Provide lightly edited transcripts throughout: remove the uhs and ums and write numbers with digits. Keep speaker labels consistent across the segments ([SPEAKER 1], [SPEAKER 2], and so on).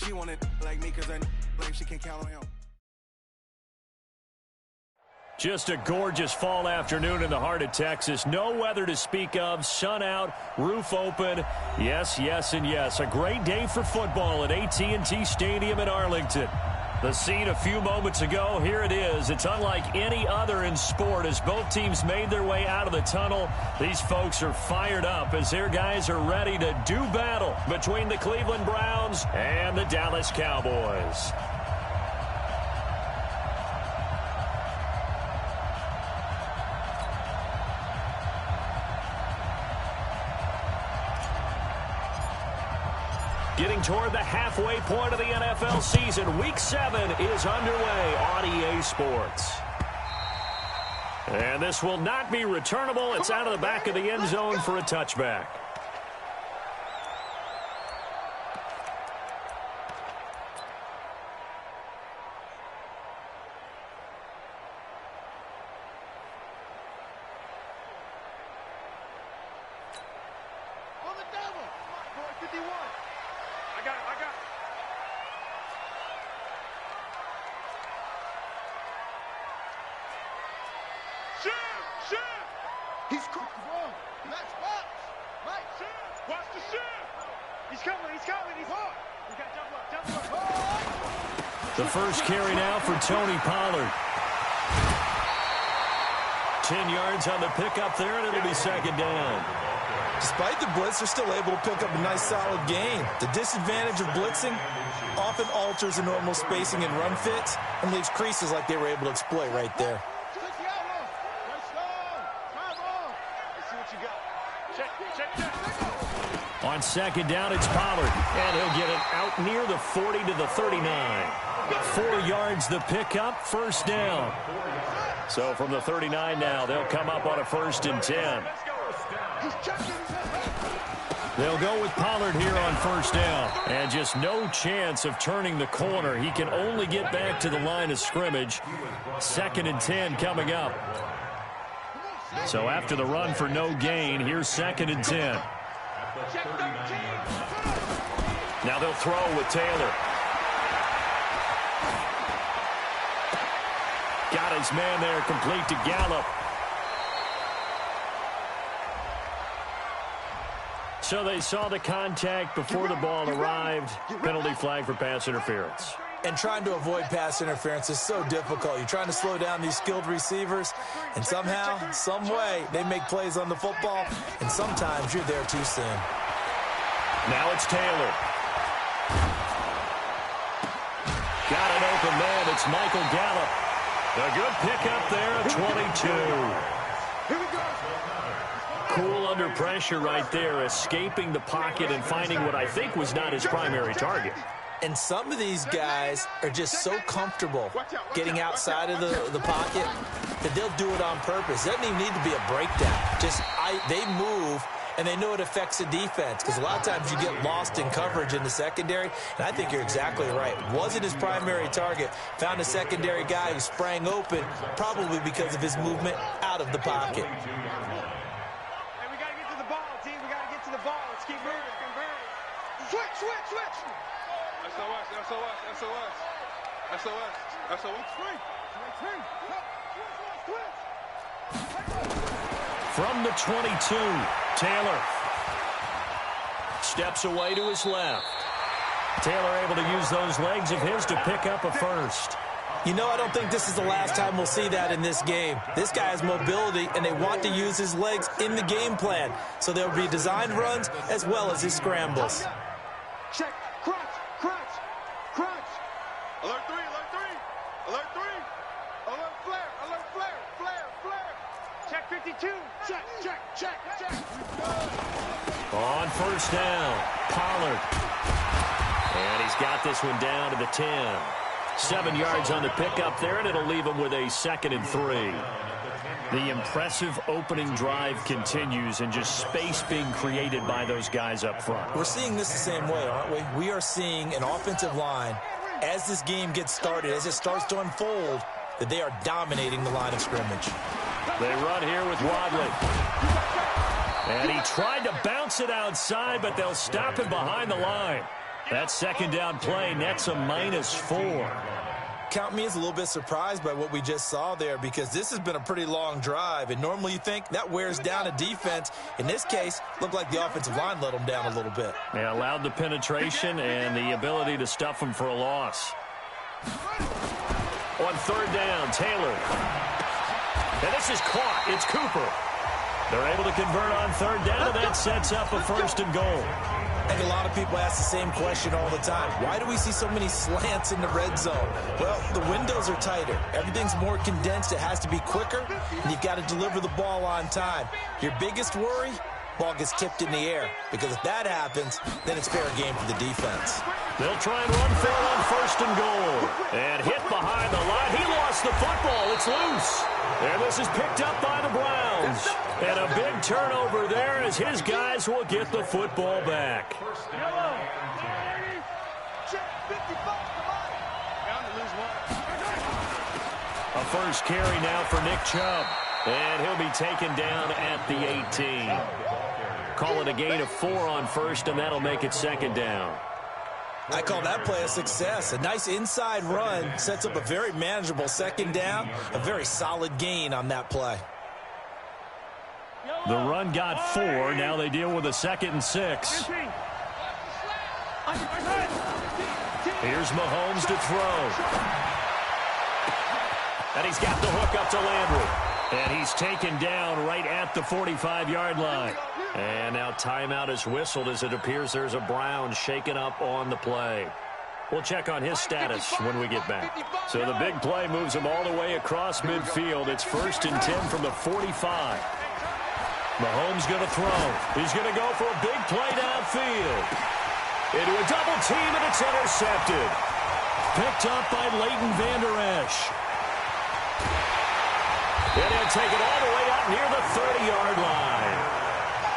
[SPEAKER 1] She wanted like me because I like she can count on him.
[SPEAKER 2] Just a gorgeous fall afternoon in the heart of Texas. No weather to speak of. Sun out, roof open. Yes, yes, and yes. A great day for football at AT&T Stadium in Arlington. The scene a few moments ago, here it is. It's unlike any other in sport as both teams made their way out of the tunnel. These folks are fired up as their guys are ready to do battle between the Cleveland Browns and the Dallas Cowboys. Getting toward the halfway point of the NFL season. Week 7 is underway on EA Sports. And this will not be returnable. It's out of the back of the end zone for a touchback. The first carry now for Tony Pollard. 10 yards on the pickup there, and it'll be second down.
[SPEAKER 3] Despite the blitz, they're still able to pick up a nice solid gain. The disadvantage of blitzing often alters the normal spacing and run fits and leaves creases like they were able to exploit right there.
[SPEAKER 2] On second down, it's Pollard, and he'll get it out near the 40 to the 39. 4 yards the pickup, first down. So from the 39 now, they'll come up on a 1st and 10. They'll go with Pollard here on 1st down. And just no chance of turning the corner. He can only get back to the line of scrimmage. 2nd and 10 coming up. So after the run for no gain, here's 2nd and 10. Now they'll throw with Taylor. Got his man there, complete to Gallup. So they saw the contact before the ball arrived. Penalty flag for pass interference.
[SPEAKER 3] And trying to avoid pass interference is so difficult. You're trying to slow down these skilled receivers, and somehow, some way, they make plays on the football, and sometimes you're there too soon.
[SPEAKER 2] Now it's Taylor. Got an open man. It's Michael Gallup. A good pickup there at 22.
[SPEAKER 1] Here we go.
[SPEAKER 2] Cool under pressure right there, escaping the pocket and finding what I think was not his primary target.
[SPEAKER 3] And some of these guys are just so comfortable getting outside of the pocket that they'll do it on purpose. It doesn't even need to be a breakdown. They move, and they know it affects the defense because a lot of times you get lost in coverage in the secondary, and I think you're exactly right. Wasn't his primary target. Found a secondary guy who sprang open, probably because of his movement out of the pocket.
[SPEAKER 4] Hey, we got to get to the ball, team. We got to get to the ball. Let's keep moving. Switch. SOS.
[SPEAKER 2] From the 22, Taylor steps away to his left. Taylor able to use those legs of his to pick up a first.
[SPEAKER 3] You know, I don't think this is the last time we'll see that in this game. This guy has mobility, and they want to use his legs in the game plan. So there'll be designed runs as well as his scrambles.
[SPEAKER 4] Check. Crunch. Alert 3. Alert flare. Check 52. Check.
[SPEAKER 2] On 1st down, Pollard. And he's got this one down to the 10. 7 yards on the pickup there, and it'll leave him with a 2nd and 3. The impressive opening drive continues, and just space being created by those guys up front.
[SPEAKER 3] We're seeing this the same way, aren't we? We are seeing an offensive line, as this game gets started, as it starts to unfold, that they are dominating the line of scrimmage.
[SPEAKER 2] They run here with Wadley. And he tried to bounce it outside, but they'll stop him behind the line. That second down play nets a -4.
[SPEAKER 3] Count me as a little bit surprised by what we just saw there, because this has been a pretty long drive, and normally you think that wears down a defense. In this case, looked like the offensive line let them down a little bit.
[SPEAKER 2] They allowed the penetration and the ability to stuff them for a loss. On third down, Taylor. And this is caught. It's Cooper. They're able to convert on third down, and that sets up a 1st and goal.
[SPEAKER 3] I think a lot of people ask the same question all the time. Why do we see so many slants in the red zone? Well, the windows are tighter. Everything's more condensed. It has to be quicker, and you've got to deliver the ball on time. Your biggest worry? Ball gets tipped in the air, because if that happens, then it's fair game for the defense.
[SPEAKER 2] They'll try and run for it on 1st and goal. And hit behind the line. He lost the football. It's loose. And this is picked up by the Browns. And a big turnover there as his guys will get the football back. A first carry now for Nick Chubb. And he'll be taken down at the 18. Call it a gain of 4 on 1st, and that'll make it 2nd down.
[SPEAKER 3] I call that play a success. A nice inside run sets up a very manageable 2nd down. A very solid gain on that play.
[SPEAKER 2] The run got 4. Now they deal with a 2nd and 6. Here's Mahomes to throw. And he's got the hook up to Landry. And he's taken down right at the 45-yard line. And now timeout is whistled as it appears there's a Brown shaken up on the play. We'll check on his status when we get back. So the big play moves him all the way across midfield. It's 1st and 10 from the 45. Mahomes going to throw. He's going to go for a big play downfield. Into a double team, and it's intercepted. Picked up by Leighton Vander Esch. And he'll take it all the way up near the 30-yard line.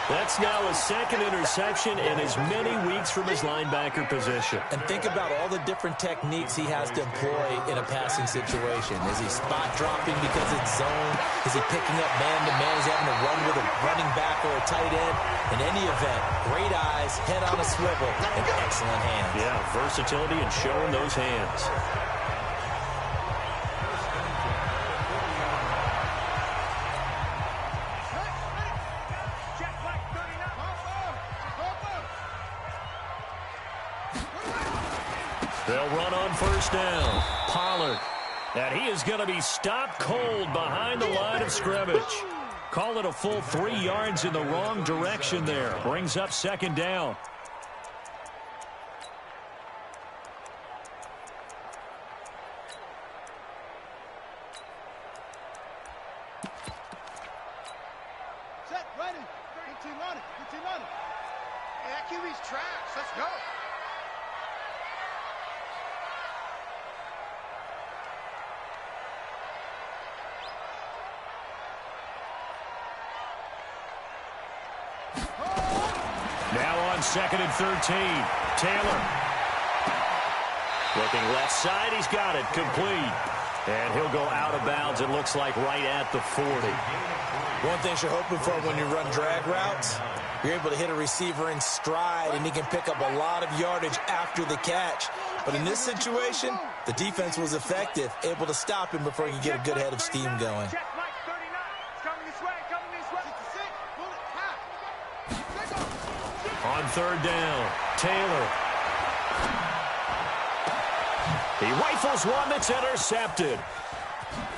[SPEAKER 2] That's now his 2nd interception in as many weeks from his linebacker position.
[SPEAKER 3] And think about all the different techniques he has to employ in a passing situation. Is he spot dropping because it's zone? Is he picking up man-to-man? Is he having to run with a running back or a tight end? In any event, great eyes, head on a swivel, and excellent hands.
[SPEAKER 2] Yeah, versatility and showing those hands. They'll run on 1st down. Pollard. And he is going to be stopped cold behind the line of scrimmage. Call it a full 3 yards in the wrong direction there. Brings up 2nd down.
[SPEAKER 4] Set, ready. Good team on it. Good team on it. Hey, that QB's trash. Let's go.
[SPEAKER 2] Now on 2nd and 13. Taylor. Looking left side. He's got it. Complete. And he'll go out of bounds, it looks like, right at the 40.
[SPEAKER 3] One thing you're hoping for when you run drag routes, you're able to hit a receiver in stride, and he can pick up a lot of yardage after the catch. But in this situation, the defense was effective, able to stop him before he could get a good head of steam going.
[SPEAKER 2] On 3rd down, Taylor. He rifles one that's intercepted.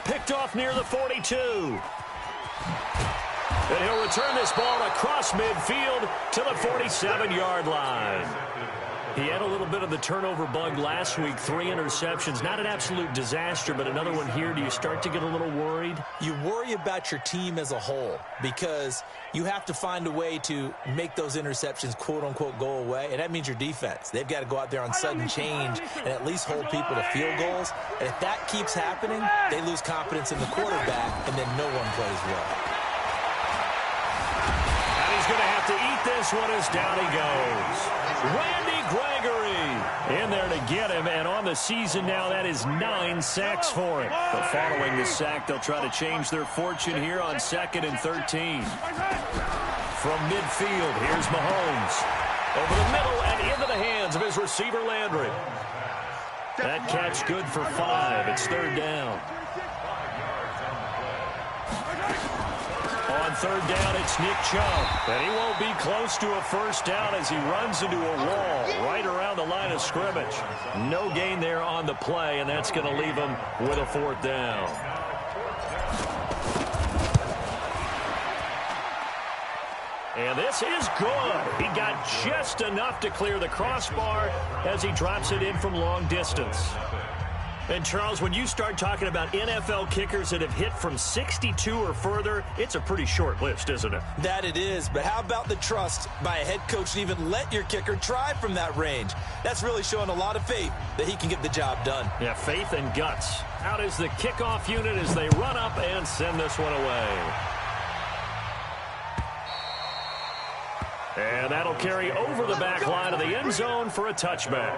[SPEAKER 2] Picked off near the 42. And he'll return this ball across midfield to the 47-yard line. He had a little bit of the turnover bug last week. 3 interceptions. Not an absolute disaster, but another one here. Do you start to get a little worried?
[SPEAKER 3] You worry about your team as a whole because you have to find a way to make those interceptions, quote-unquote, go away, and that means your defense. They've got to go out there on sudden change and at least hold people to field goals. And if that keeps happening, they lose confidence in the quarterback, and then no one plays well.
[SPEAKER 2] And he's going to have to eat this one as down he goes. Randy Gregory in there to get him, and on the season now, that is 9 sacks for him. But following the sack, they'll try to change their fortune here on 2nd and 13. From midfield, here's Mahomes. Over the middle and into the hands hands of his receiver, Landry. That catch good for 5. It's third down. On third down, it's Nick Chubb. And he won't be close to a first down as he runs into a wall right around the line of scrimmage. No gain there on the play, and that's going to leave him with a fourth down. And this is good. He got just enough to clear the crossbar as he drops it in from long distance. And, Charles, when you start talking about NFL kickers that have hit from 62 or further, it's a pretty short list, isn't it?
[SPEAKER 3] That it is, but how about the trust by a head coach to even let your kicker try from that range? That's really showing a lot of faith that he can get the job done.
[SPEAKER 2] Yeah, faith and guts. Out is the kickoff unit as they run up and send this one away. And that'll carry over the back line of the end zone for a touchback.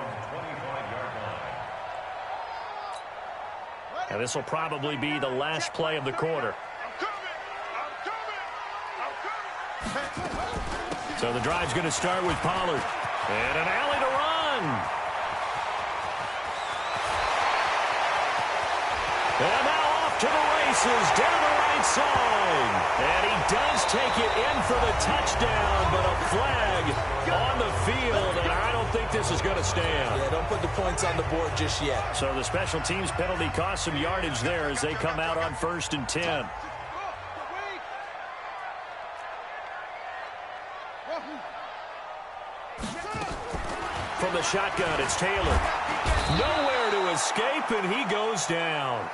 [SPEAKER 2] And this will probably be the last play of the quarter. So the drive's going to start with Pollard. And an alley to run. And now off to the races down the right side. And he does take it in for the touchdown, but a flag on the field, and I don't think this is going to stand.
[SPEAKER 3] Yeah, don't put the points on the board just yet.
[SPEAKER 2] So the special teams penalty cost some yardage there as they come out on 1st and 10. From the shotgun, it's Taylor. Nowhere to escape, and he goes down.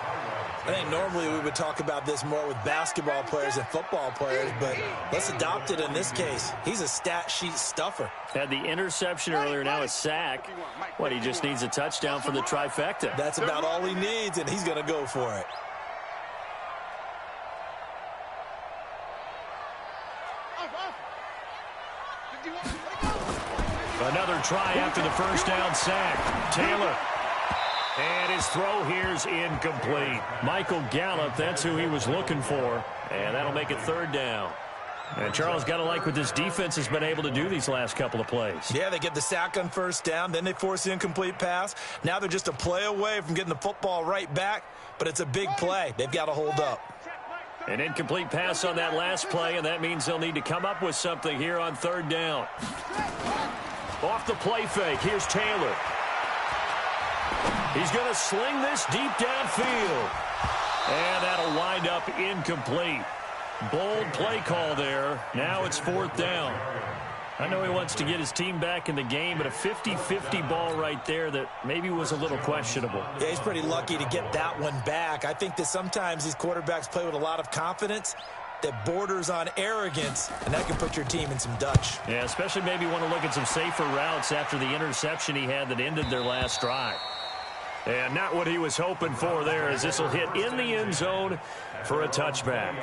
[SPEAKER 3] I think normally we would talk about this more with basketball players and football players, but let's adopt it in this case. He's a stat sheet stuffer.
[SPEAKER 2] Had the interception earlier, now a sack. What, he just needs a touchdown for the trifecta.
[SPEAKER 3] That's about all he needs, and he's going to go for it.
[SPEAKER 2] Another try after the first down sack. Taylor. And his throw here's incomplete. Michael Gallup, that's who he was looking for. And that'll make it third down. And Charles, got to like what this defense has been able to do these last couple of plays.
[SPEAKER 3] Yeah, they get the sack on first down, then they force the incomplete pass. Now they're just a play away from getting the football right back, but it's a big play. They've got to hold up.
[SPEAKER 2] An incomplete pass on that last play, and that means they'll need to come up with something here on third down. Off the play fake, here's Taylor. He's going to sling this deep downfield. And that'll wind up incomplete. Bold play call there. Now it's fourth down. I know he wants to get his team back in the game, but a 50-50 ball right there that maybe was a little questionable.
[SPEAKER 3] Yeah, he's pretty lucky to get that one back. I think that sometimes these quarterbacks play with a lot of confidence that borders on arrogance, and that can put your team in some Dutch.
[SPEAKER 2] Yeah, especially maybe want to look at some safer routes after the interception he had that ended their last drive. And not what he was hoping for there, as this will hit in the end zone for a touchback.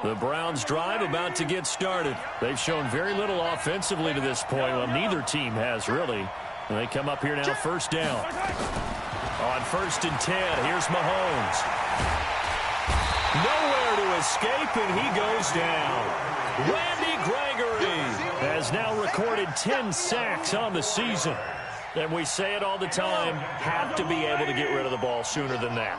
[SPEAKER 2] The Browns drive about to get started. They've shown very little offensively to this point. Well, neither team has really. And they come up here now, first down. On 1st and 10, here's Mahomes. Nowhere to escape, and he goes down. Randy Gregory has now recorded 10 sacks on the season. And we say it all the time, have to be able to get rid of the ball sooner than that.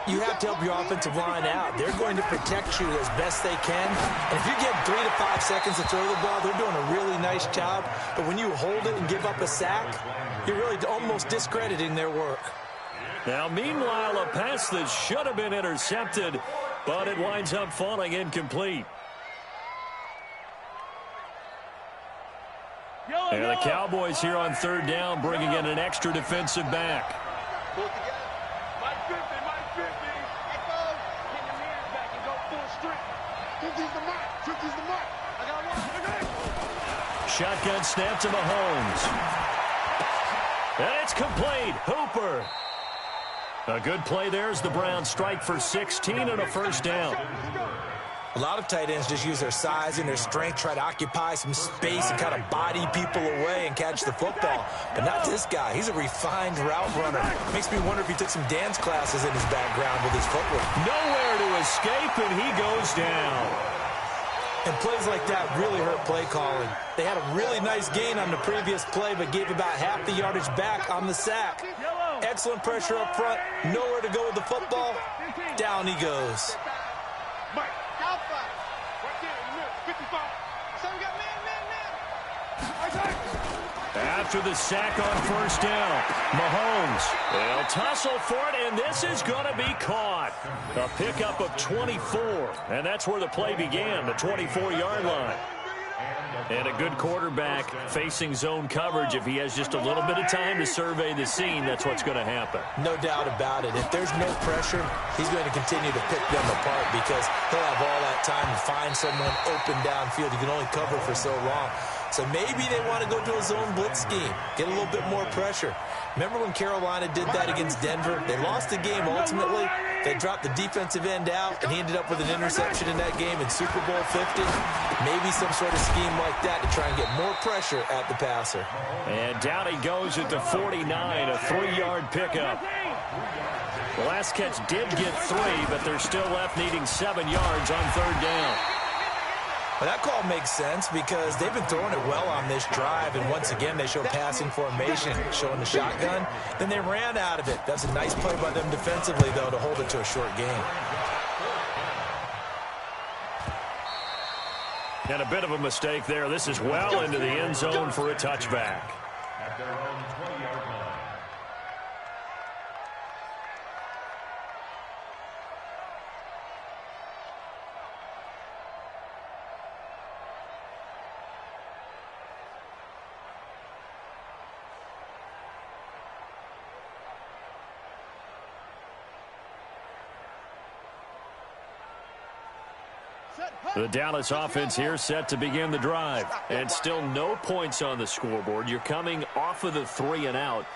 [SPEAKER 3] You have to help your offensive line out. They're going to protect you as best they can. And if you get 3 to 5 seconds to throw the ball, they're doing a really nice job. But when you hold it and give up a sack, you're really almost discrediting their work.
[SPEAKER 2] Now, meanwhile, a pass that should have been intercepted, but it winds up falling incomplete. And the Cowboys here on third down bringing in an extra defensive back. Shotgun snap to Mahomes. And it's complete. Hooper. A good play there as the Browns strike for 16 and a first down.
[SPEAKER 3] A lot of tight ends just use their size and their strength, try to occupy some space and kind of body people away and catch the football. But not this guy. He's a refined route runner. Makes me wonder if he took some dance classes in his background with his footwork.
[SPEAKER 2] Nowhere to escape, and he goes down.
[SPEAKER 3] And plays like that really hurt play calling. They had a really nice gain on the previous play, but gave about half the yardage back on the sack. Excellent pressure up front. Nowhere to go with the football. Down he goes.
[SPEAKER 2] After the sack on first down, Mahomes, they'll tussle for it, and this is going to be caught. A pickup of 24, and that's where the play began, the 24-yard line. And a good quarterback facing zone coverage. If he has just a little bit of time to survey the scene, that's what's going to happen.
[SPEAKER 3] No doubt about it. If there's no pressure, he's going to continue to pick them apart because he'll have all that time to find someone open downfield. He can only cover for so long. So maybe they want to go to a zone blitz scheme, get a little bit more pressure. Remember when Carolina did that against Denver? They lost the game ultimately. They dropped the defensive end out, and he ended up with an interception in that game in Super Bowl 50. Maybe some sort of scheme like that to try and get more pressure at the passer.
[SPEAKER 2] And down he goes at the 49, a 3-yard pickup. The last catch did get 3, but they're still left needing 7 yards on third down.
[SPEAKER 3] Well, that call makes sense because they've been throwing it well on this drive, and once again they show passing formation, showing the shotgun. Then they ran out of it. That's a nice play by them defensively, though, to hold it to a short gain.
[SPEAKER 2] And a bit of a mistake there. This is well into the end zone for a touchback. The Dallas offense here set to begin the drive. And still no points on the scoreboard. You're coming off of the 3 and out.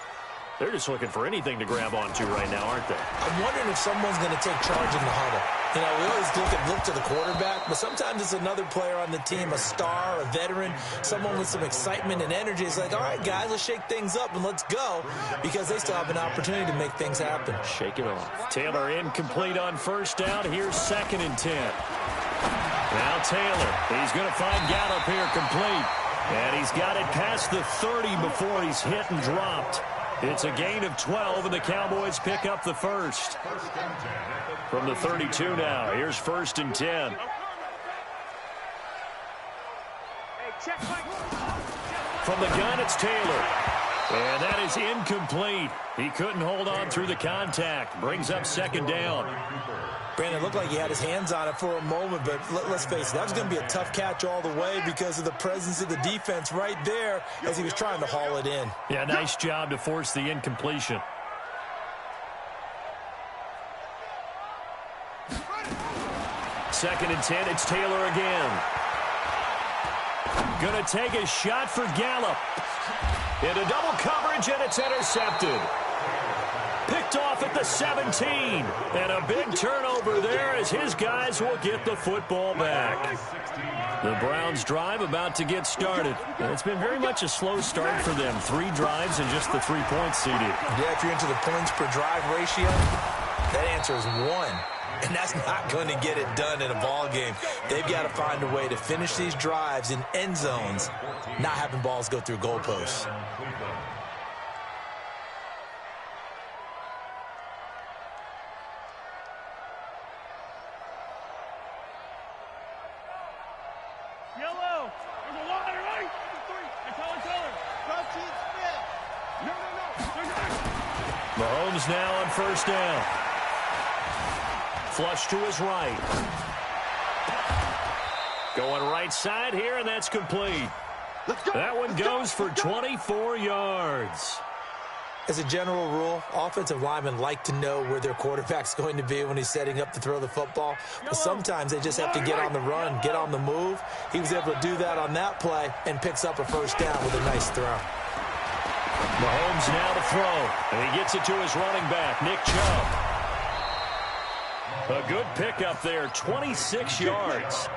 [SPEAKER 2] They're just looking for anything to grab onto right now, aren't they?
[SPEAKER 3] I'm wondering if someone's going to take charge in the huddle. You know, we always look to the quarterback, but sometimes it's another player on the team, a star, a veteran, someone with some excitement and energy. It's like, all right, guys, let's shake things up and let's go, because they still have an opportunity to make things happen.
[SPEAKER 2] Shake it off. Taylor incomplete on first down. Here's 2nd and 10. Now Taylor, he's going to find Gallup here complete. And he's got it past the 30 before he's hit and dropped. It's a gain of 12, and the Cowboys pick up the first. From the 32 now, here's 1st and 10. From the gun, it's Taylor. And that is incomplete. He couldn't hold on through the contact. Brings up 2nd down.
[SPEAKER 3] Brandon, looked like he had his hands on it for a moment, but let's face it, that was going to be a tough catch all the way because of the presence of the defense right there as he was trying to haul it in.
[SPEAKER 2] Yeah, nice job to force the incompletion. Second and 10, it's Taylor again. Going to take a shot for Gallup. Into double coverage, and it's intercepted. Picked off at the 17. And a big turnover there as his guys will get the football back. The Browns drive about to get started. And it's been very much a slow start for them. 3 drives and just the 3 points seeded.
[SPEAKER 3] Yeah, if you're into the points per drive ratio, that answer is 1. And that's not going to get it done in a ball game. They've got to find a way to finish these drives in end zones, not having balls go through goalposts.
[SPEAKER 4] Yellow. There's a line, right? 3. I tell him. No.
[SPEAKER 2] Mahomes now on first down. Flush to his right. Going right side here, and that's complete. That one goes for 24 yards.
[SPEAKER 3] As a general rule, offensive linemen like to know where their quarterback's going to be when he's setting up to throw the football. But sometimes they just have to get on the run, get on the move. He was able to do that on that play and picks up a first down with a nice throw.
[SPEAKER 2] Mahomes now to throw, and he gets it to his running back, Nick Chubb. A good pickup there, 26 yards.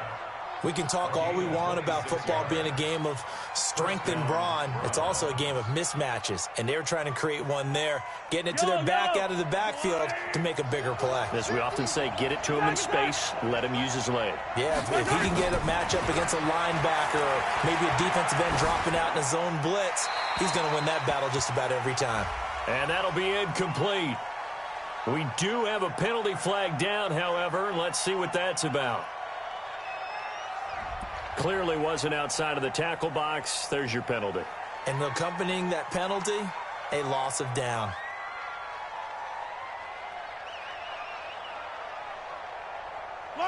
[SPEAKER 3] We can talk all we want about football being a game of strength and brawn. It's also a game of mismatches, and they're trying to create one there, getting it to their back out of the backfield to make a bigger play.
[SPEAKER 2] As we often say, get it to him in space, let him use his leg.
[SPEAKER 3] Yeah, if he can get a matchup against a linebacker or maybe a defensive end dropping out in a zone blitz, he's going to win that battle just about every time.
[SPEAKER 2] And that'll be incomplete. We do have a penalty flag down, however. Let's see what that's about. Clearly wasn't outside of the tackle box. There's your penalty.
[SPEAKER 3] And accompanying that penalty, a loss of down.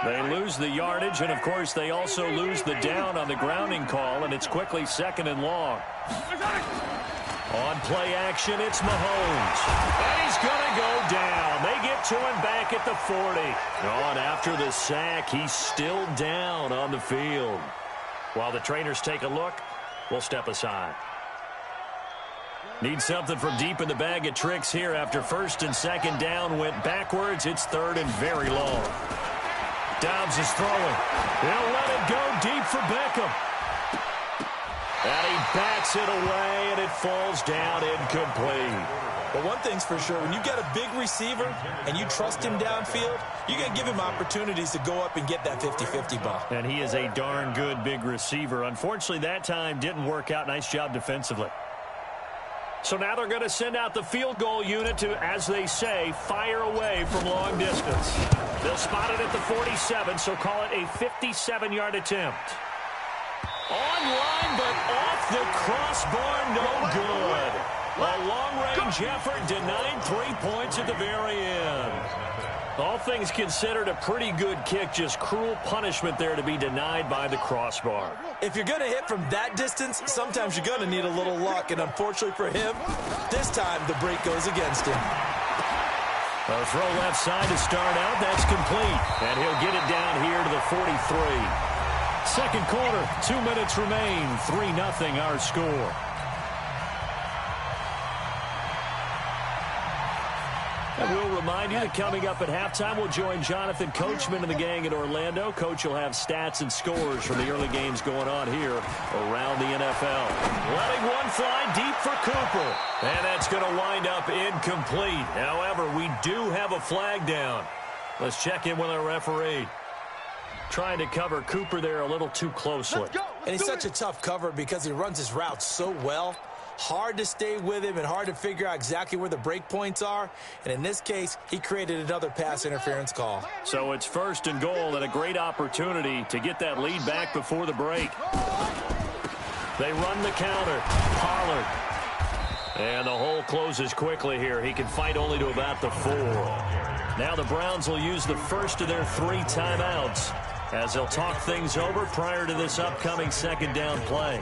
[SPEAKER 2] They lose the yardage, and, of course, they also lose the down on the grounding call, and it's quickly 2nd and long. On play action, it's Mahomes. And he's going to go down. They get to him back at the 40. On after the sack, he's still down on the field. While the trainers take a look, we'll step aside. Need something from deep in the bag of tricks here after 1st and 2nd down went backwards. It's 3rd and very long. Dobbs is throwing. They'll let it go deep for Beckham. And he backs it away, and it falls down incomplete.
[SPEAKER 3] But one thing's for sure, when you get a big receiver and you trust him downfield, you're going to give him opportunities to go up and get that 50-50 ball.
[SPEAKER 2] And he is a darn good big receiver. Unfortunately, that time didn't work out. Nice job defensively. So now they're going to send out the field goal unit to, as they say, fire away from long distance. They'll spot it at the 47, so call it a 57-yard attempt. Online, but off the crossbar, no good. A long-range effort denied 3 points at the very end. All things considered, a pretty good kick, just cruel punishment there to be denied by the crossbar.
[SPEAKER 3] If you're going to hit from that distance, sometimes you're going to need a little luck, and unfortunately for him, this time the break goes against him.
[SPEAKER 2] A throw left side to start out, that's complete. And he'll get it down here to the 43. Second quarter, 2 minutes remain, 3-0 our score. And we'll remind you that coming up at halftime, we'll join Jonathan Coachman and the gang in Orlando. Coach will have stats and scores from the early games going on here around the NFL. Letting one fly deep for Cooper. And that's going to wind up incomplete. However, we do have a flag down. Let's check in with our referee. Trying to cover Cooper there a little too closely.
[SPEAKER 3] And he's such a tough cover because he runs his route so well. Hard to stay with him and hard to figure out exactly where the break points are. And in this case, he created another pass interference call.
[SPEAKER 2] So it's 1st and goal and a great opportunity to get that lead back before the break. They run the counter. Pollard. And the hole closes quickly here. He can fight only to about the 4. Now the Browns will use the first of their 3 timeouts as they'll talk things over prior to this upcoming 2nd down play.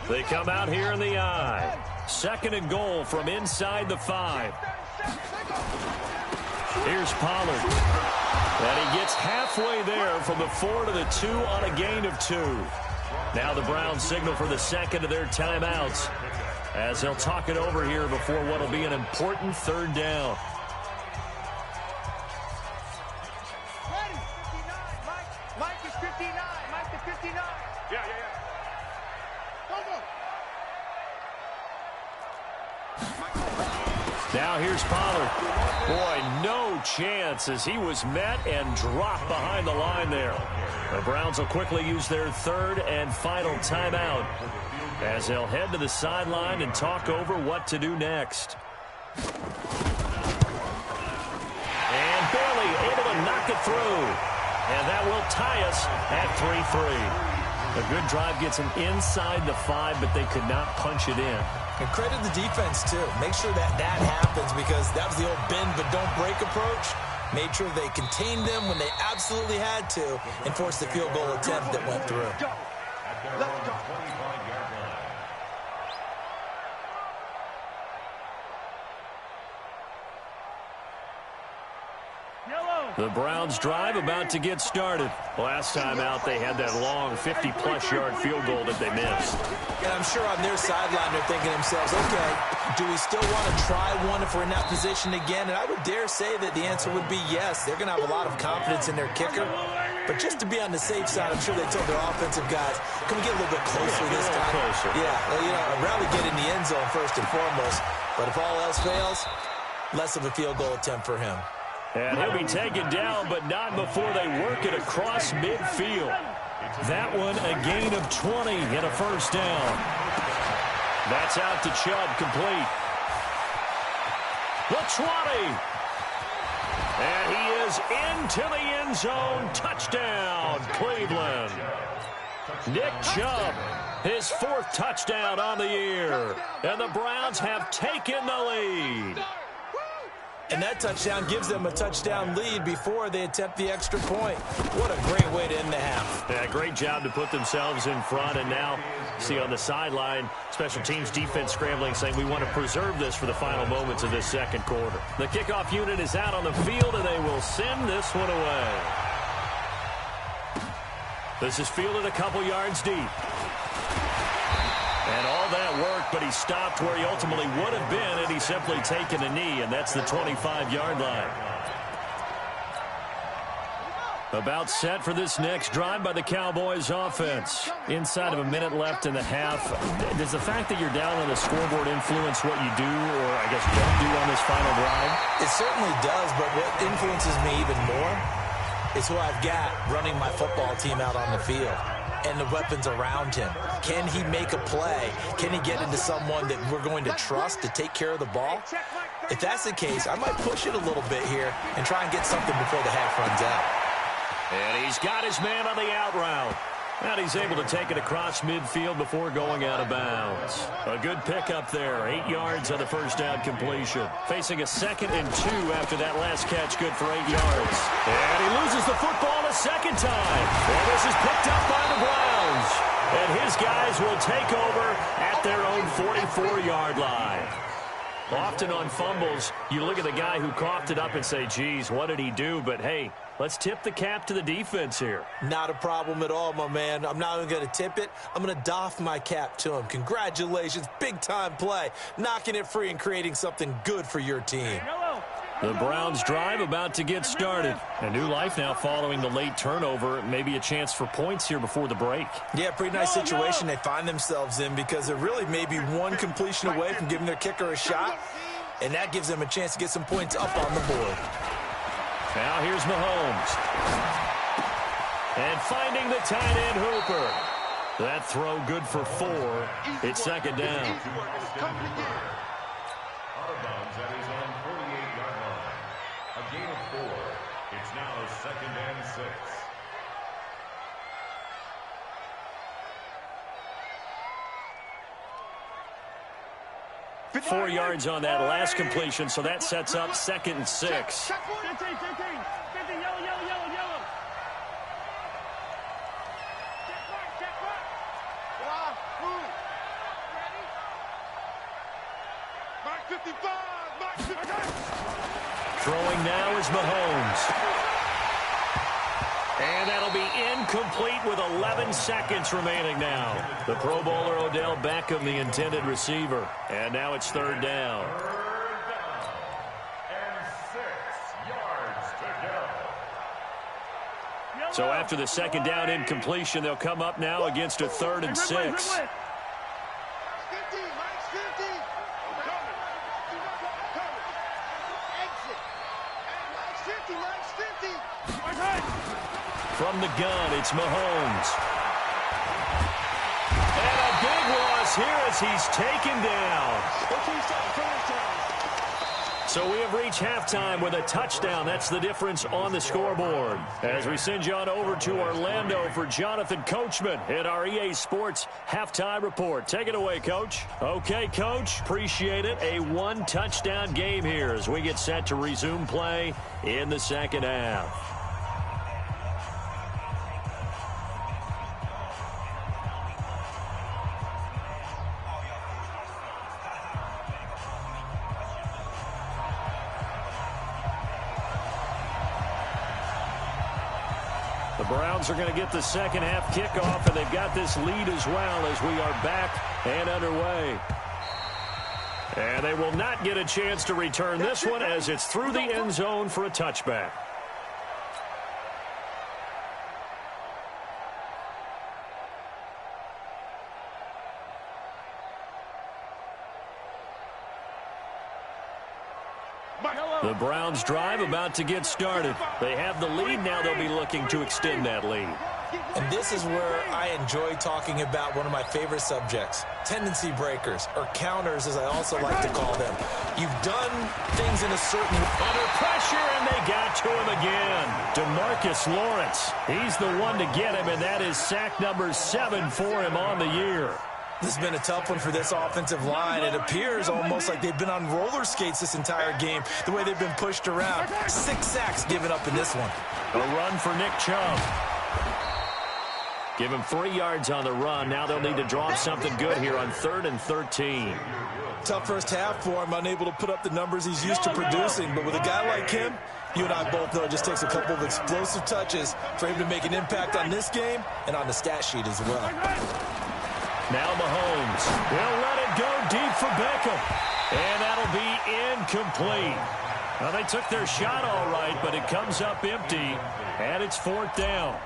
[SPEAKER 2] They come out here in the I. 2nd and goal from inside the 5. Here's Pollard. And he gets halfway there from the 4 to the 2 on a gain of 2. Now the Browns signal for the 2nd of their timeouts as they'll talk it over here before what will be an important 3rd down.
[SPEAKER 4] Ready. 59. Mike is 59. Mike is 59. Yeah.
[SPEAKER 2] Now here's Pollard. Boy, no chance as he was met and dropped behind the line there. The Browns will quickly use their 3rd and final timeout as they'll head to the sideline and talk over what to do next. And Bailey able to knock it through. And that will tie us at 3-3. A good drive gets them inside the 5, but they could not punch it in.
[SPEAKER 3] And credit the defense, too. Make sure that happens because that was the old bend but don't break approach. Made sure they contained them when they absolutely had to and forced the field goal attempt that went through.
[SPEAKER 4] Let's go. Yellow.
[SPEAKER 2] The Browns drive about to get started. Last time out, they had that long 50-plus yard field goal that they missed.
[SPEAKER 3] And I'm sure on their sideline they're thinking to themselves, okay, do we still want to try one if we're in that position again? And I would dare say that the answer would be yes. They're going to have a lot of confidence in their kicker. But just to be on the safe side, I'm sure they told their offensive guys, can we get a little bit closer this time?
[SPEAKER 2] Closer.
[SPEAKER 3] Yeah, you know, I'd rather get in the end zone first and foremost. But if all else fails, less of a field goal attempt for him.
[SPEAKER 2] And he'll be taken down, but not before they work it across midfield. That one a gain of 20 and a first down. That's out to Chubb, complete. The 20. And he is into the end zone. Touchdown, Cleveland. Nick Chubb, his 4th touchdown on the year. And the Browns have taken the lead.
[SPEAKER 3] And that touchdown gives them a touchdown lead before they attempt the extra point. What a great way to end the half.
[SPEAKER 2] Yeah, great job to put themselves in front. And now, see on the sideline, special teams defense scrambling, saying we want to preserve this for the final moments of this second quarter. The kickoff unit is out on the field, and they will send this one away. This is fielded a couple yards deep. And all that worked, but he stopped where he ultimately would have been, and he's simply taken a knee, and that's the 25-yard line. About set for this next drive by the Cowboys offense. Inside of a minute left in the half. Does the fact that you're down on the scoreboard influence what you do, or I guess don't do on this final drive?
[SPEAKER 3] It certainly does, but what influences me even more is who I've got running my football team out on the field and the weapons around him. Can he make a play? Can he get into someone that we're going to trust to take care of the ball? If that's the case, I might push it a little bit here and try and get something before the half runs out.
[SPEAKER 2] And he's got his man on the out route. And he's able to take it across midfield before going out of bounds. A good pickup there. 8 yards on the first down completion. Facing a 2nd and 2 after that last catch, good for 8 yards. And he loses the football a second time. And this is picked up by the Browns. And his guys will take over at their own 44-yard line. Often on fumbles, you look at the guy who coughed it up and say, geez, what did he do? But, hey, let's tip the cap to the defense here.
[SPEAKER 3] Not a problem at all, my man. I'm not even going to tip it. I'm going to doff my cap to him. Congratulations. Big-time play. Knocking it free and creating something good for your team.
[SPEAKER 2] The Browns drive about to get started. A new life now following the late turnover. Maybe a chance for points here before the break.
[SPEAKER 3] Yeah, pretty nice situation they find themselves in because they're really maybe one completion away from giving their kicker a shot, and that gives them a chance to get some points up on the board.
[SPEAKER 2] Now here's Mahomes. And finding the tight end Hooper. That throw good for 4. It's 2nd down.
[SPEAKER 5] A gain of 4. It's now 2nd and 6.
[SPEAKER 2] 4 yards on that last completion, so that sets up 2nd and 6.
[SPEAKER 4] 15, 15, 15, yellow, yellow, yellow, yellow. Check mark. Move. Ready? Mark 55, mark 55.
[SPEAKER 2] Throwing now is Mahomes. And that'll be incomplete with 11 seconds remaining now. The Pro Bowler Odell Beckham, the intended receiver. And now it's 3rd down.
[SPEAKER 5] And 6 yards to go.
[SPEAKER 2] So after the 2nd down incompletion, they'll come up now against a 3rd and 6. From the gun, it's Mahomes. And a big loss here as he's taken down. So we have reached halftime with a touchdown. That's the difference on the scoreboard. As we send you on over to Orlando for Jonathan Coachman at our EA Sports Halftime Report. Take it away, Coach. Okay, Coach. Appreciate it. A 1-touchdown game here as we get set to resume play in the second half. Browns are going to get the second half kickoff, and they've got this lead as well as we are back and underway. And they will not get a chance to return this one as it's through the end zone for a touchback. The Browns drive about to get started. They have the lead. Now they'll be looking to extend that lead.
[SPEAKER 3] And this is where I enjoy talking about one of my favorite subjects, tendency breakers, or counters as I also like to call them. You've done things in a certain way.
[SPEAKER 2] Under pressure, and they got to him again. DeMarcus Lawrence. He's the one to get him, and that is sack number 7 for him on the year.
[SPEAKER 3] This has been a tough one for this offensive line. It appears almost like they've been on roller skates this entire game, the way they've been pushed around. 6 sacks given up in this one.
[SPEAKER 2] A run for Nick Chubb. Give him 3 yards on the run. Now they'll need to drop something good here on 3rd and 13.
[SPEAKER 3] Tough first half for him, unable to put up the numbers he's used to producing. But with a guy like him, you and I both know it just takes a couple of explosive touches for him to make an impact on this game and on the stat sheet as well.
[SPEAKER 2] Now Mahomes will let it go deep for Beckham. And that'll be incomplete. Well, they took their shot all right, but it comes up empty, and it's 4th down.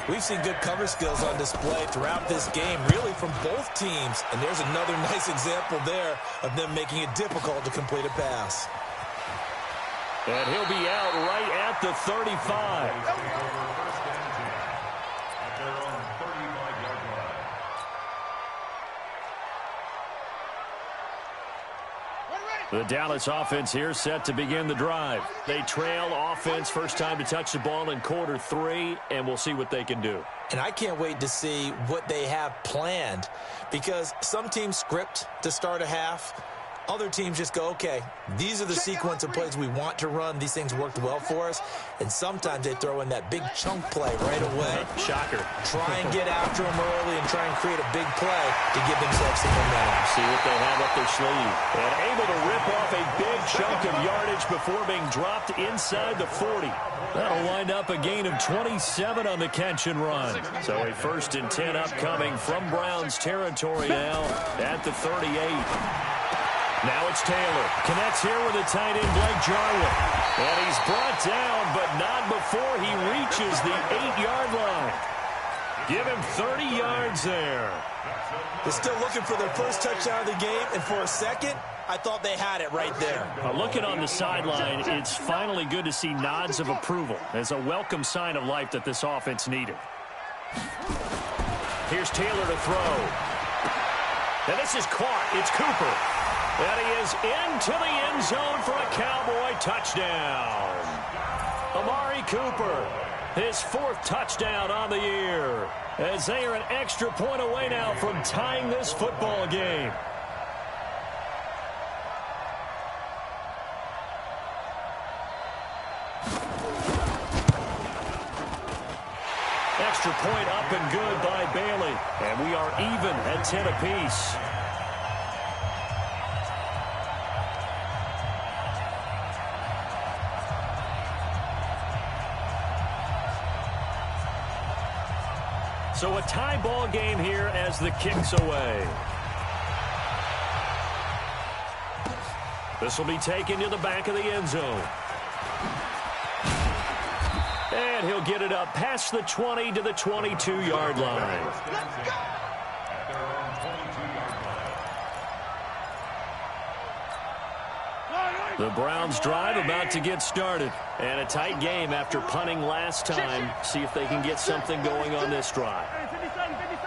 [SPEAKER 3] We've seen good cover skills on display throughout this game, really from both teams. And there's another nice example there of them making it difficult to complete a pass.
[SPEAKER 2] And he'll be out right at the 35. The Dallas offense here set to begin the drive. They trail offense, first time to touch the ball in quarter 3, and we'll see what they can do.
[SPEAKER 3] And I can't wait to see what they have planned, because some teams script to start a half. Other teams just go, okay, these are the sequence of plays we want to run. These things worked well for us. And sometimes they throw in that big chunk play right away.
[SPEAKER 2] Shocker.
[SPEAKER 3] Try and get after them early and try and create a big play to give themselves some momentum.
[SPEAKER 2] See what they have up their sleeve. And able to rip off a big chunk of yardage before being dropped inside the 40. That'll wind up a gain of 27 on the catch and run. So a 1st and 10 upcoming from Browns territory now at the 38. Now it's Taylor. Connects here with a tight end, Blake Jarwin. And he's brought down, but not before he reaches the 8-yard line. Give him 30 yards there.
[SPEAKER 3] They're still looking for their first touchdown of the game, and for a second, I thought they had it right there.
[SPEAKER 2] Looking on the sideline, it's finally good to see nods of approval as a welcome sign of life that this offense needed. Here's Taylor to throw. And this is caught. It's Cooper. And he is into the end zone for a Cowboy touchdown. Amari Cooper, his 4th touchdown on the year, as they are an extra point away now from tying this football game. Extra point up and good by Bailey. And we are even at 10 apiece. So a tie ball game here as the kick's away. This will be taken to the back of the end zone. And he'll get it up past the 20 to the 22-yard line. The Browns drive about to get started. And a tight game after punting last time. See if they can get something going on this drive.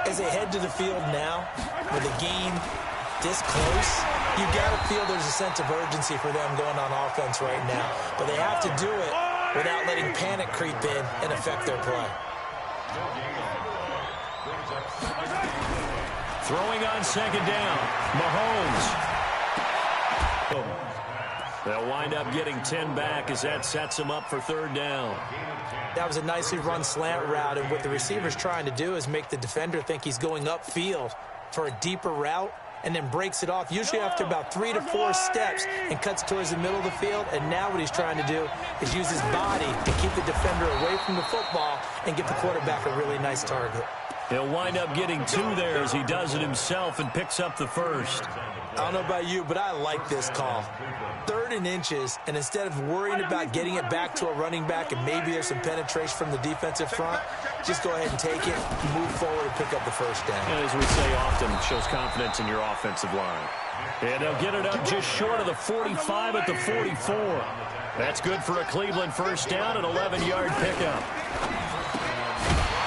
[SPEAKER 3] As they head to the field now, with the game this close, you got to feel there's a sense of urgency for them going on offense right now. But they have to do it without letting panic creep in and affect their play.
[SPEAKER 2] Throwing on 2nd down, Mahomes. They'll wind up getting 10 back as that sets them up for 3rd down.
[SPEAKER 3] That was a nicely run slant route, and what the receiver's trying to do is make the defender think he's going upfield for a deeper route, and then breaks it off, usually after about 3 to 4 steps, and cuts towards the middle of the field. And now what he's trying to do is use his body to keep the defender away from the football and get the quarterback a really nice target.
[SPEAKER 2] He'll wind up getting 2 there as he does it himself and picks up the first.
[SPEAKER 3] I don't know about you, but I like this call. 3rd and inches, and instead of worrying about getting it back to a running back and maybe there's some penetration from the defensive front, just go ahead and take it, move forward, and pick up the first down.
[SPEAKER 2] And as we say often, it shows confidence in your offensive line. And they'll get it up just short of the 45 at the 44. That's good for a Cleveland first down, an 11-yard pickup.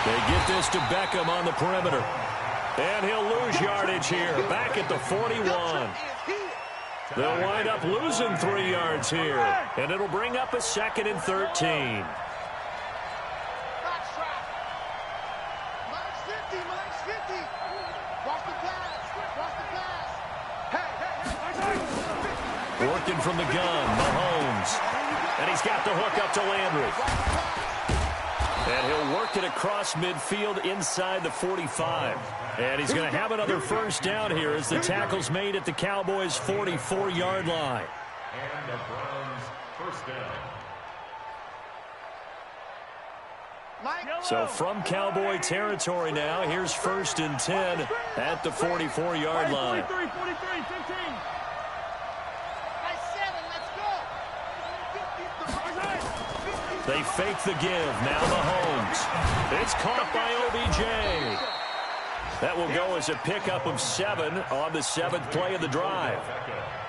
[SPEAKER 2] They get this to Beckham on the perimeter. And he'll lose yardage here, back at the 41. They'll wind up losing 3 yards here, and it'll bring up a 2nd and 13. Working from the gun, Mahomes. And he's got the hook up to Landry. And he'll work it across midfield inside the 45. And he's going to have another first down here as the tackle's made at the Cowboys' 44-yard line.
[SPEAKER 5] And the Browns first down.
[SPEAKER 2] So from Cowboy territory now, here's 1st and 10 at the 44-yard line.
[SPEAKER 4] 43, 15.
[SPEAKER 2] They fake the give. Now Mahomes. It's caught by OBJ. That will go as a pickup of 7 on the 7th play of the drive.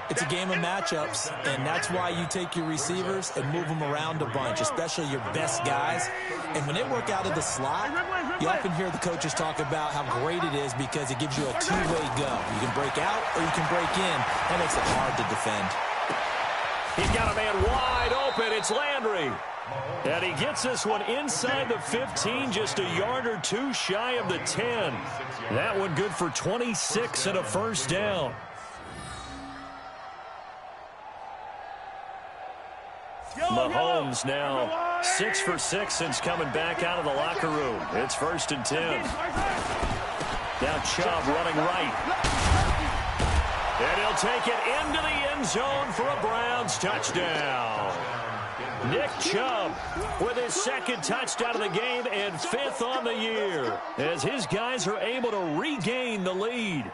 [SPEAKER 3] It's a game of matchups, and that's why you take your receivers and move them around a bunch, especially your best guys. And when they work out of the slot, you often hear the coaches talk about how great it is because it gives you a 2-way go. You can break out or you can break in. That makes it hard to defend.
[SPEAKER 2] He's got a man wide open. It's Landry. And he gets this one inside the 15, just a yard or 2 shy of the 10. That one good for 26 and a first down. Mahomes now 6 for 6 since coming back out of the locker room. It's 1st and 10. Now Chubb running right. And he'll take it into the end zone for a Browns touchdown. Nick Chubb with his 2nd touchdown of the game and 5th on the year as his guys are able to regain the lead.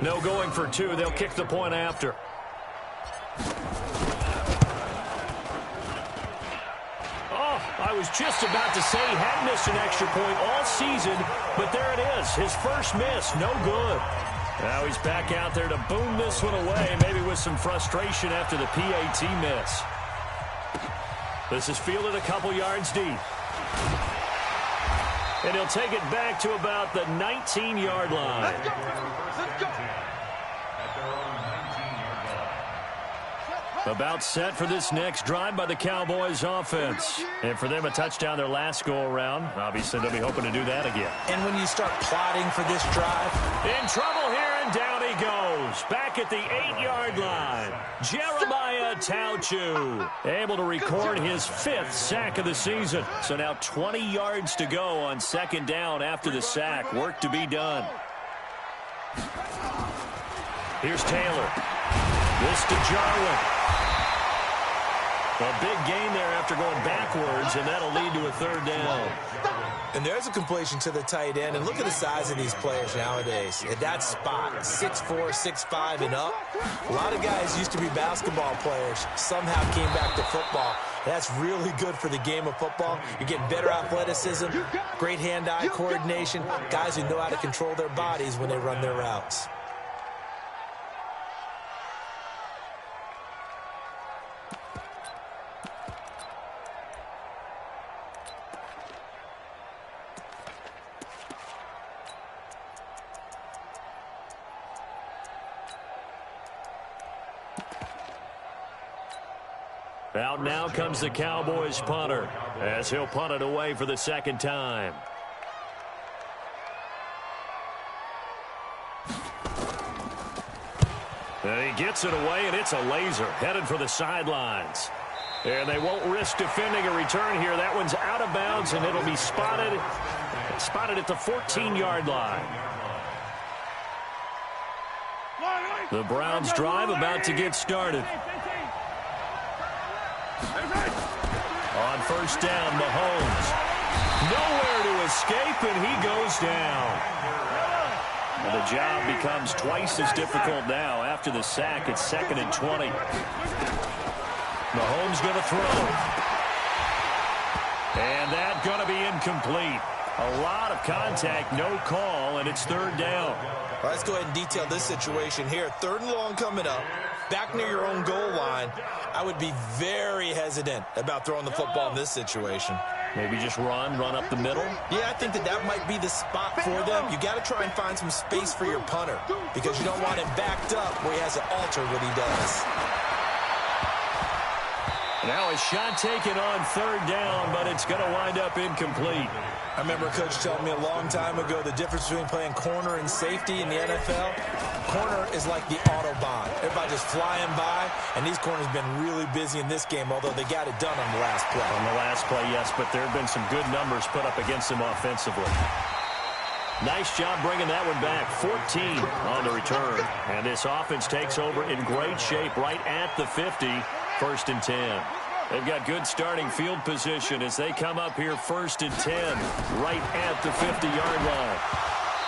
[SPEAKER 2] No going for 2. They'll kick the point after. I was just about to say he hadn't missed an extra point all season, but there it is. His first miss, no good. Now he's back out there to boom this one away, maybe with some frustration after the PAT miss. This is fielded a couple yards deep. And he'll take it back to about the 19-yard line.
[SPEAKER 4] Let's go.
[SPEAKER 2] About set for this next drive by the Cowboys offense. And for them, a touchdown their last go-around. Obviously, they'll be hoping to do that again.
[SPEAKER 3] And when you start plotting for this drive,
[SPEAKER 2] in trouble here, and down he goes. Back at the 8-yard line. Jeremiah Tauchu able to record his 5th sack of the season. So now 20 yards to go on 2nd down after the sack. Work to be done. Here's Taylor. This to Jarwin. A big gain there after going backwards, and that'll lead to a 3rd down.
[SPEAKER 3] And there's a completion to the tight end. And look at the size of these players nowadays. At that spot, 6'4", 6'5", and up. A lot of guys used to be basketball players, somehow came back to football. That's really good for the game of football. You're getting better athleticism, great hand-eye coordination, guys who know how to control their bodies when they run their routes.
[SPEAKER 2] Out now comes the Cowboys punter as he'll punt it away for the 2nd time. And he gets it away, and it's a laser headed for the sidelines. And they won't risk defending a return here. That one's out of bounds, and it'll be spotted at the 14-yard line. The Browns drive about to get started. On first down, Mahomes. Nowhere to escape, and he goes down. And the job becomes twice as difficult now. After the sack, it's 2nd and 20. Mahomes going to throw. And that going to be incomplete. A lot of contact, no call, and it's 3rd down.
[SPEAKER 3] Well, let's go ahead and detail this situation here. 3rd and long coming up, back near your own goal line. I would be very hesitant about throwing the football in this situation.
[SPEAKER 2] Maybe just run up the middle?
[SPEAKER 3] Yeah, I think that might be the spot for them. You got to try and find some space for your punter because you don't want him backed up where he has to alter what he does.
[SPEAKER 2] Now a shot taken on 3rd down, but it's going to wind up incomplete.
[SPEAKER 3] I remember a coach telling me a long time ago the difference between playing corner and safety in the NFL. Corner is like the Autobahn. Everybody just flying by, and these corners have been really busy in this game, although they got it done on the last play.
[SPEAKER 2] On the last play, yes, but there have been some good numbers put up against them offensively. Nice job bringing that one back. 14 on the return. And this offense takes over in great shape right at the 50, 1st and 10. They've got good starting field position as they come up here 1st and 10 right at the 50-yard line.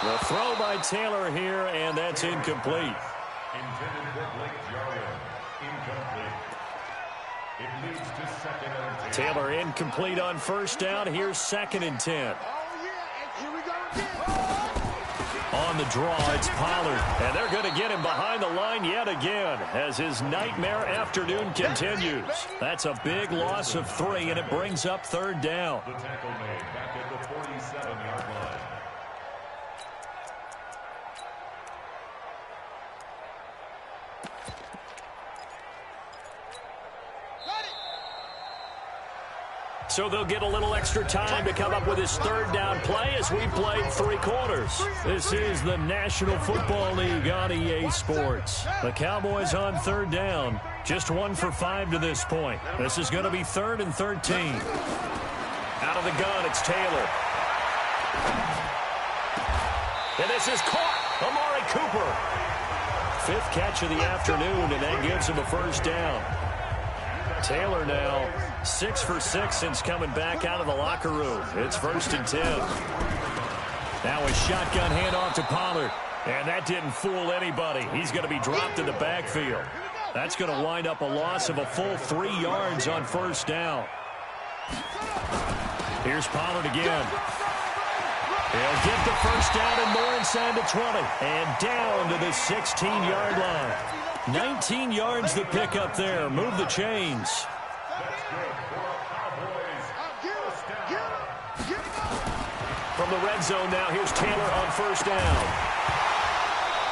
[SPEAKER 2] The throw by Taylor here, and that's incomplete.
[SPEAKER 5] Intended for Blake Jarwin. Incomplete. It leads to 2nd and 10.
[SPEAKER 2] Taylor incomplete on 1st down. Here's 2nd and 10. On the draw, it's Pollard. And they're going to get him behind the line yet again as his nightmare afternoon continues. That's a big loss of 3, and it brings up 3rd down.
[SPEAKER 5] The tackle made back at the 47-yard line.
[SPEAKER 2] So they'll get a little extra time to come up with his 3rd down play as we played 3 quarters. This is the National Football League on EA Sports. The Cowboys on 3rd down. Just 1 for 5 to this point. This is going to be 3rd and 13. Out of the gun, it's Taylor. And this is caught. Amari Cooper. 5th catch of the afternoon, and that gives him a 1st down. Taylor now 6 for 6 since coming back out of the locker room. It's 1st and 10. Now a shotgun handoff to Pollard. And that didn't fool anybody. He's going to be dropped in the backfield. That's going to wind up a loss of a full 3 yards on 1st down. Here's Pollard again. He'll get the 1st down and more inside the 20. And down to the 16-yard line. 19 yards to pick up there. Move the chains. From the red zone now, here's Taylor on 1st down.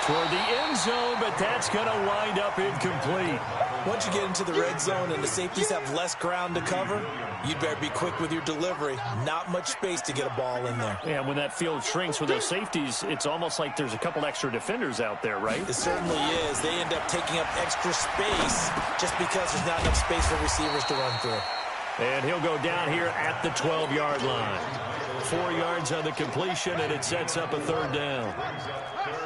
[SPEAKER 2] Toward the end zone, but that's going to wind up incomplete.
[SPEAKER 3] Once you get into the red zone and the safeties have less ground to cover, you'd better be quick with your delivery. Not much space to get a ball in there.
[SPEAKER 2] Yeah, when that field shrinks with those safeties, it's almost like there's a couple extra defenders out there, right?
[SPEAKER 3] It certainly is. They end up taking up extra space just because there's not enough space for receivers to run through.
[SPEAKER 2] And he'll go down here at the 12-yard line. 4 yards on the completion, and it sets up a 3rd down.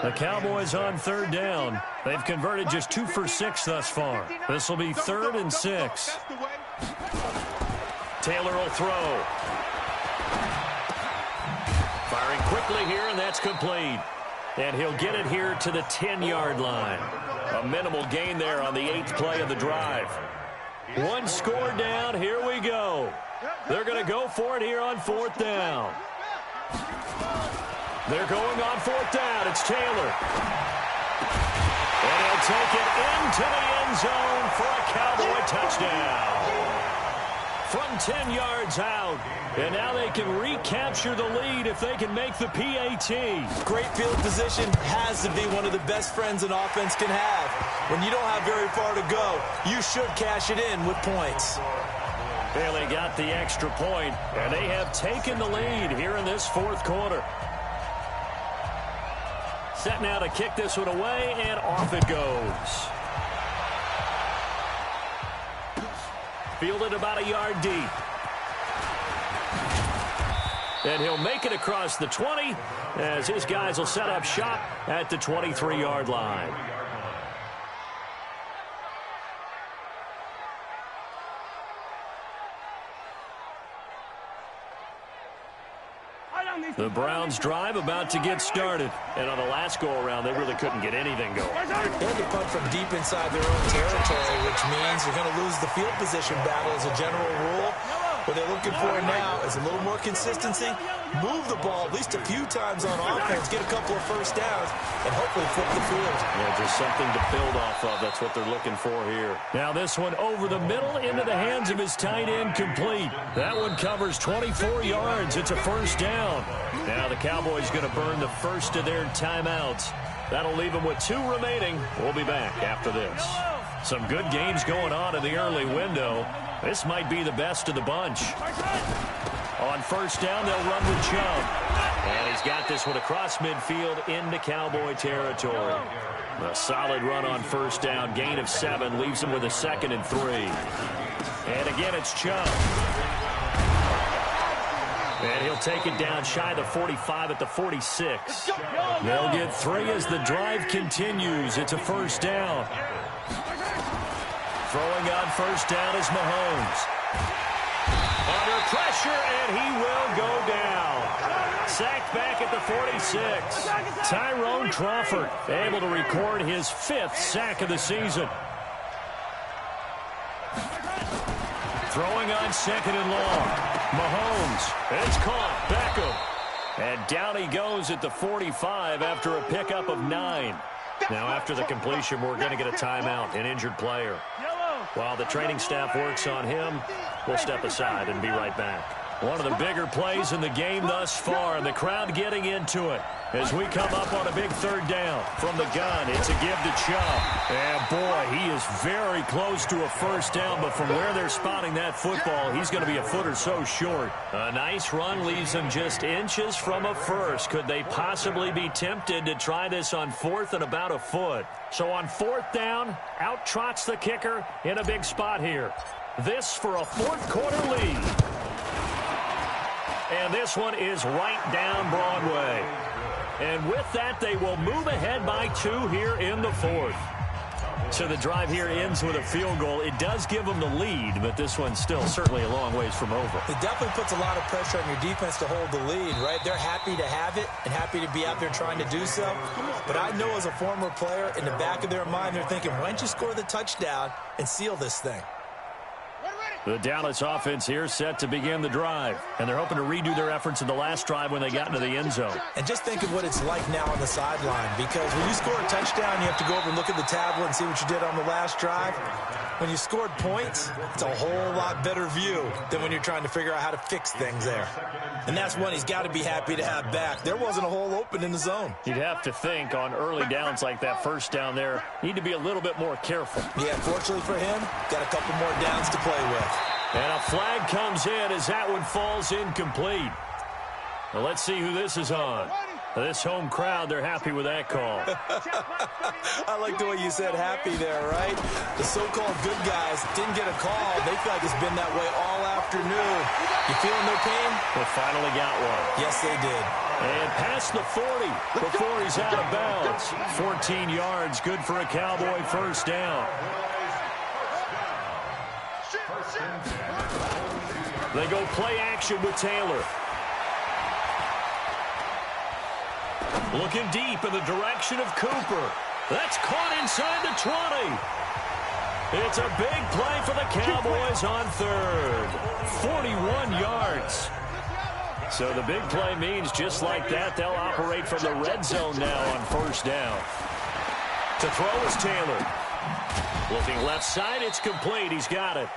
[SPEAKER 2] The Cowboys on 3rd down. They've converted just 2 for 6 thus far. This will be 3rd and 6. Taylor will throw. Firing quickly here, and that's complete. And he'll get it here to the 10-yard line. A minimal gain there on the 8th play of the drive. 1 score down. Here we go. They're going to go for it here on 4th down. They're going on 4th down. It's Taylor. And he'll take it into the end zone for a Cowboy touchdown. From 10 yards out. And now they can recapture the lead if they can make the PAT.
[SPEAKER 3] Great field position has to be one of the best friends an offense can have. When you don't have very far to go, you should cash it in with points.
[SPEAKER 2] They got the extra point, and they have taken the lead here in this 4th quarter. Set now to kick this one away, and off it goes. Fielded about a yard deep. And he'll make it across the 20 as his guys will set up shop at the 23-yard line. The Browns drive about to get started. And on the last go-around, they really couldn't get anything going.
[SPEAKER 3] They had to punt from deep inside their own territory, which means you're going to lose the field position battle as a general rule. What they're looking for now is a little more consistency, move the ball at least a few times on offense, get a couple of first downs, and hopefully flip the field.
[SPEAKER 2] Yeah, just something to build off of. That's what they're looking for here. Now this one over the middle into the hands of his tight end, complete. That one covers 24 yards. It's a first down. Now the Cowboys going to burn the first of their timeouts. That'll leave them with 2 remaining. We'll be back after this. Some good games going on in the early window. This might be the best of the bunch. On first down, they'll run with Chubb. And he's got this one across midfield into Cowboy territory. A solid run on first down. Gain of 7 leaves him with a 2nd and 3. And again, it's Chubb. And he'll take it down shy of the 45 at the 46. They'll get 3 as the drive continues. It's a first down. Throwing on first down is Mahomes. Under pressure, and he will go down. Sacked back at the 46. Tyrone Crawford able to record his 5th sack of the season. Throwing on 2nd and long. Mahomes. It's caught. Beckham. And down he goes at the 45 after a pickup of 9. Now after the completion, we're going to get a timeout, an injured player. While the training staff works on him, we'll step aside and be right back. One of the bigger plays in the game thus far, and the crowd getting into it as we come up on a big 3rd down. From the gun, it's a give to Chubb. And boy, he is very close to a first down, but from where they're spotting that football, he's going to be a foot or so short. A nice run leaves him just inches from a first. Could they possibly be tempted to try this on 4th and about a foot? So on 4th down, out trots the kicker in a big spot here. This for a 4th quarter lead. And this one is right down Broadway. And with that, they will move ahead by 2 here in the 4th. So the drive here ends with a field goal. It does give them the lead, but this one's still certainly a long ways from over.
[SPEAKER 3] It definitely puts a lot of pressure on your defense to hold the lead, right? They're happy to have it and happy to be out there trying to do so. But I know as a former player, in the back of their mind, they're thinking, why don't you score the touchdown and seal this thing?
[SPEAKER 2] The Dallas offense here set to begin the drive. And they're hoping to redo their efforts in the last drive when they got into the end zone.
[SPEAKER 3] And just think of what it's like now on the sideline. Because when you score a touchdown, you have to go over and look at the tablet and see what you did on the last drive. When you scored points, it's a whole lot better view than when you're trying to figure out how to fix things there. And that's one he's got to be happy to have back. There wasn't a hole open in the zone.
[SPEAKER 2] You'd have to think on early downs like that first down there, need to be a little bit more careful.
[SPEAKER 3] Yeah, fortunately for him, got a couple more downs to play with.
[SPEAKER 2] And a flag comes in as that one falls incomplete. Now let's see who this is on. This home crowd, they're happy with that call.
[SPEAKER 3] I like the way you said happy there, right? The so-called good guys didn't get a call. They feel like it's been that way all afternoon. You feeling their pain?
[SPEAKER 2] They finally got one.
[SPEAKER 3] Yes, they did.
[SPEAKER 2] And past the 40 before he's out of bounds. 14 yards, good for a Cowboy first down. They go play action with Taylor. Looking deep in the direction of Cooper. That's caught inside the 20. It's a big play for the Cowboys on 3rd. 41 yards. So the big play means just like that, they'll operate from the red zone now on first down. To throw is Taylor. Looking left side, it's complete. He's got it.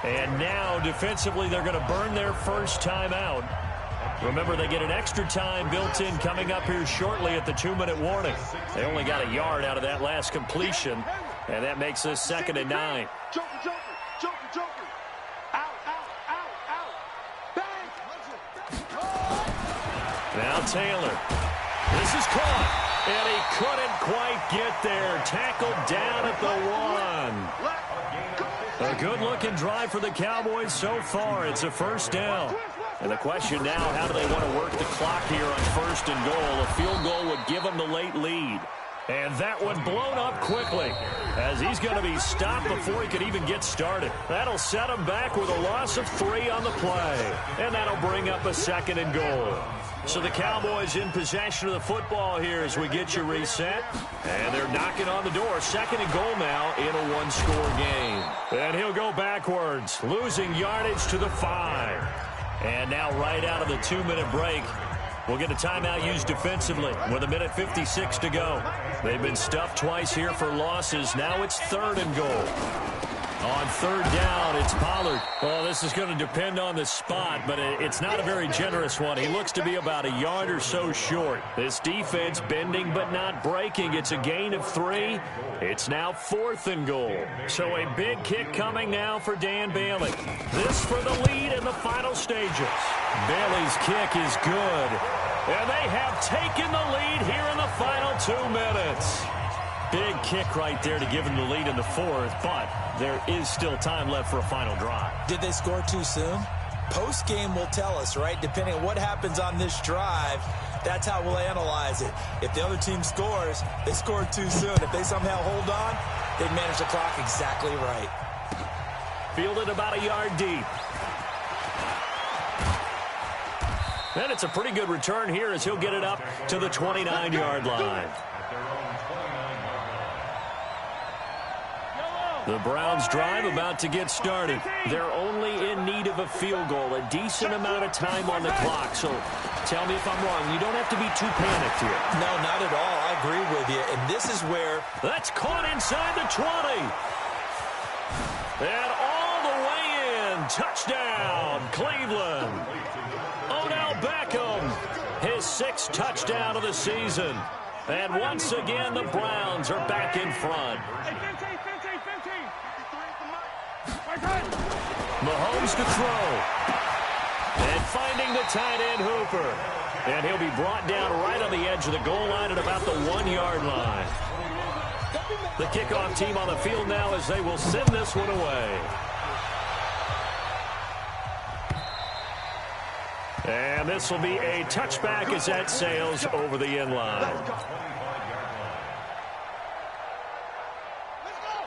[SPEAKER 2] And now, defensively, they're going to burn their first time out. Remember, they get an extra time built in coming up here shortly at the 2-minute warning. They only got a yard out of that last completion, and that makes this 2nd and 9.
[SPEAKER 4] Joker. Out. Bang.
[SPEAKER 2] Now Taylor. This is caught, and he couldn't quite get there. Tackled down at the 1. A good-looking drive for the Cowboys so far. It's a first down. And the question now, how do they want to work the clock here on first and goal? A field goal would give them the late lead. And that one blown up quickly as he's going to be stopped before he could even get started. That'll set him back with a loss of 3 on the play. And that'll bring up a second and goal. So the Cowboys in possession of the football here as we get you reset. And they're knocking on the door. Second and goal now in a one-score game. And he'll go backwards, losing yardage to the 5. And now right out of the 2-minute break, we'll get a timeout used defensively with 1:56 to go. They've been stuffed twice here for losses. Now it's third and goal. On third down, it's Pollard. Well, this is going to depend on the spot, but it's not a very generous one. He looks to be about a yard or so short. This defense bending but not breaking. It's a gain of 3. It's now fourth and goal. So a big kick coming now for Dan Bailey. This for the lead in the final stages. Bailey's kick is good. And they have taken the lead here in the final 2 minutes. Big kick right there to give them the lead in the fourth, but there is still time left for a final drive.
[SPEAKER 3] Did they score too soon? Post-game will tell us, right? Depending on what happens on this drive, that's how we'll analyze it. If the other team scores, they scored too soon. If they somehow hold on, they manage the clock exactly right.
[SPEAKER 2] Fielded about a yard deep. And it's a pretty good return here as he'll get it up to the 29-yard line. The Browns drive about to get started. They're only in need of a field goal, a decent amount of time on the clock. So tell me if I'm wrong. You don't have to be too panicked here.
[SPEAKER 3] No, not at all. I agree with you. And this is where...
[SPEAKER 2] That's caught inside the 20. And all the way in. Touchdown, Cleveland. Odell Beckham, his 6th touchdown of the season. And once again, the Browns are back in front. Mahomes to throw. And finding the tight end Hooper. And he'll be brought down right on the edge of the goal line at about the 1-yard line. The kickoff team on the field now as they will send this one away. And this will be a touchback as that sails over the end line.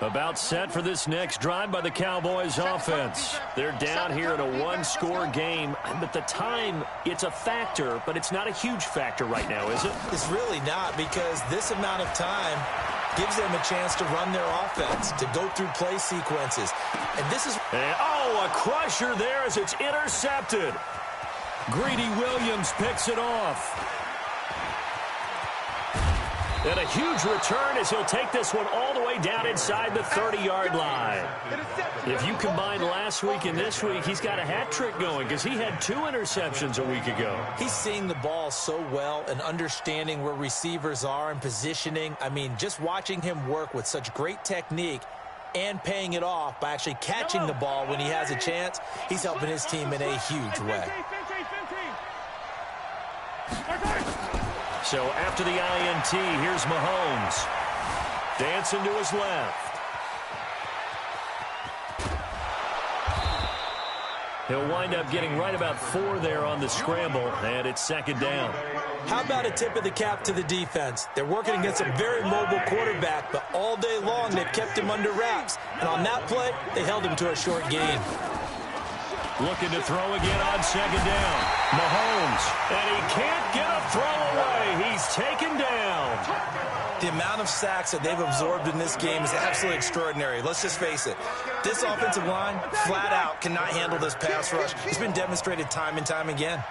[SPEAKER 2] About set for this next drive by the Cowboys offense. They're down here in a one-score game, but the time, it's a factor, but it's not a huge factor right now, is it?
[SPEAKER 3] It's really not, because this amount of time gives them a chance to run their offense, to go through play sequences. And this is...
[SPEAKER 2] And, oh, a crusher there as it's intercepted. Greedy Williams picks it off. And a huge return as he'll take this one all the way down inside the 30-yard line. If you combine last week and this week, he's got a hat trick going because he had 2 interceptions a week ago.
[SPEAKER 3] He's seeing the ball so well and understanding where receivers are and positioning. I mean, just watching him work with such great technique and paying it off by actually catching the ball when he has a chance, he's helping his team in a huge way.
[SPEAKER 2] So after the INT, here's Mahomes. Dancing to his left. He'll wind up getting right about 4 there on the scramble, and it's second down.
[SPEAKER 3] How about a tip of the cap to the defense? They're working against a very mobile quarterback, but all day long they've kept him under wraps. And on that play, they held him to a short gain.
[SPEAKER 2] Looking to throw again on second down. Mahomes, and he can't get a throw away. He's taken down.
[SPEAKER 3] The amount of sacks that they've absorbed in this game is absolutely extraordinary. Let's just face it. This offensive line, flat out, cannot handle this pass rush. It's been demonstrated time and time again.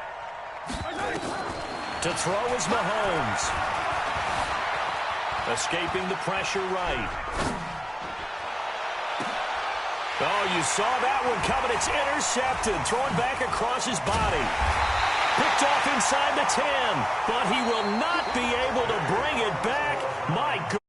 [SPEAKER 2] To throw is Mahomes. Escaping the pressure right. Oh, you saw that one coming. It's intercepted. Thrown back across his body. Picked off inside the 10. But he will not be able to bring it back. My goodness.